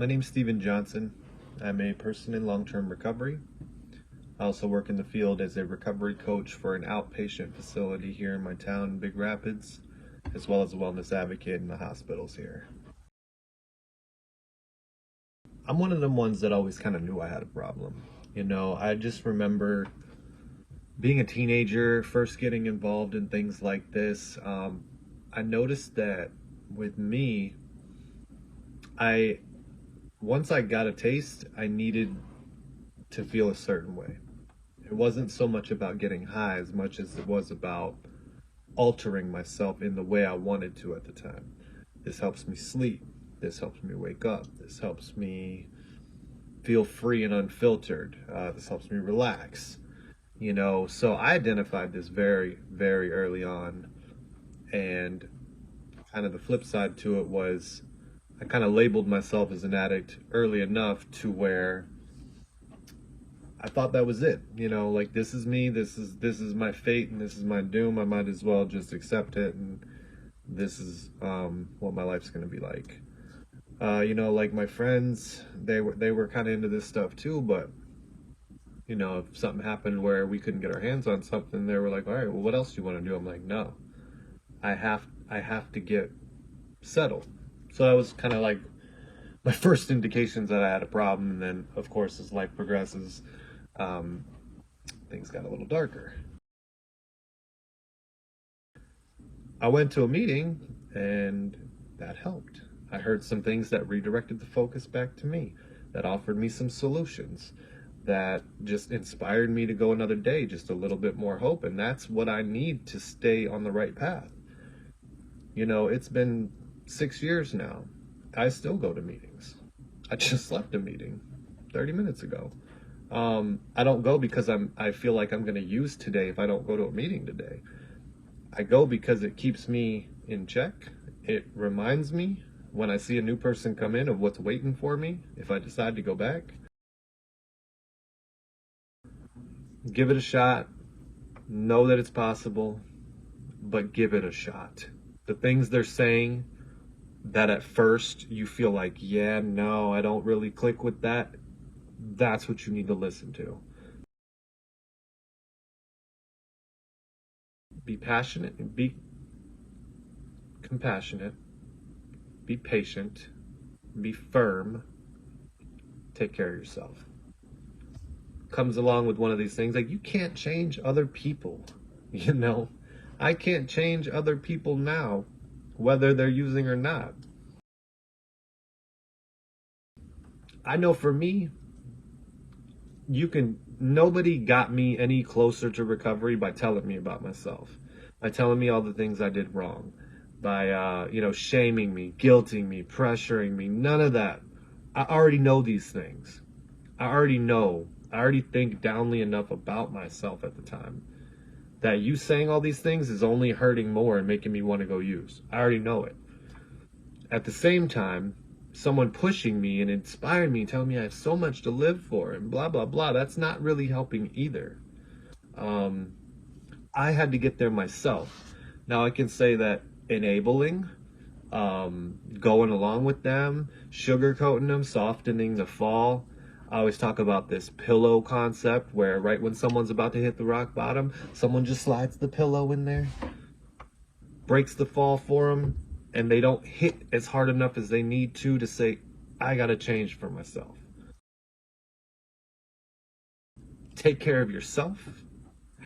My name's Steven Johnson. I'm a person in long-term recovery. I also work in the field as a recovery coach for an outpatient facility here in my town, Big Rapids, as well as a wellness advocate in the hospitals here. I'm one of them ones that always kind of knew I had a problem. I just remember being a teenager, first getting involved in things like this. I noticed that with me, I once I got a taste, I needed to feel a certain way. It wasn't so much about getting high as much as it was about altering myself in the way I wanted to at the time. This helps me sleep. This helps me wake up. This helps me feel free and unfiltered. This helps me relax. So I identified this very, very early on. And kind of the flip side to it was I kind of labeled myself as an addict early enough to where I thought that was it. Like, this is me, this is my fate, and this is my doom. I might as well just accept it, and this is what my life's gonna be like. Like my friends, they were kind of into this stuff too, but if something happened where we couldn't get our hands on something, they were like, all right, well, what else do you want to do? I'm like, no, I have to get settled. So that was kind of like my first indications that I had a problem. And then, of course, as life progresses, things got a little darker. I went to a meeting, and that helped. I heard some things that redirected the focus back to me, that offered me some solutions, that just inspired me to go another day, just a little bit more hope. And that's what I need to stay on the right path. It's been 6 years now. I still go to meetings. I just left a meeting 30 minutes ago. I don't go because I feel like I'm going to use today if I don't go to a meeting today. I go because it keeps me in check. It reminds me when I see a new person come in of what's waiting for me if I decide to go back. Give it a shot. Know that it's possible, but give it a shot. The things they're saying that at first you feel like, yeah, no, I don't really click with that, that's what you need to listen to. Be passionate and be compassionate. Be patient. Be firm. Take care of yourself. Comes along with one of these things like, you can't change other people. I can't change other people now, whether they're using or not. I know for me, nobody got me any closer to recovery by telling me about myself, by telling me all the things I did wrong, by shaming me, guilting me, pressuring me. None of that. I already know these things. I already think downly enough about myself at the time that you saying all these things is only hurting more and making me want to go use. I already know it. At the same time, someone pushing me and inspiring me, telling me I have so much to live for and blah, blah, blah, that's not really helping either. I had to get there myself. Now I can say that enabling, going along with them, sugarcoating them, softening the fall. I always talk about this pillow concept where right when someone's about to hit the rock bottom, someone just slides the pillow in there, breaks the fall for them, and they don't hit as hard enough as they need to say, I gotta change for myself. Take care of yourself,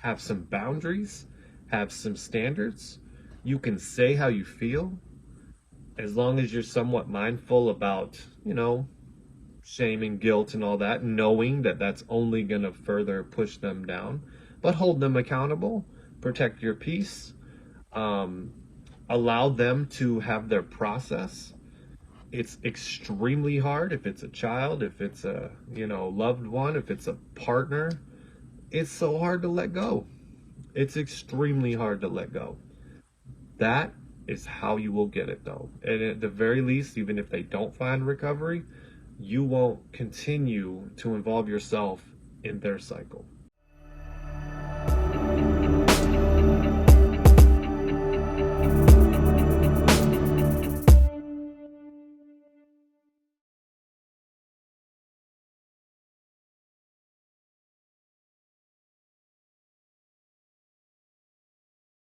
have some boundaries, have some standards. You can say how you feel as long as you're somewhat mindful about, shame and guilt and all that, knowing that that's only going to further push them down. But hold them accountable, protect your peace, allow them to have their process. It's extremely hard if it's a child, if it's a loved one, if it's a partner. It's so hard to let go. It's extremely hard to let go. That is how you will get it, though. And at the very least, even if they don't find recovery, you won't continue to involve yourself in their cycle.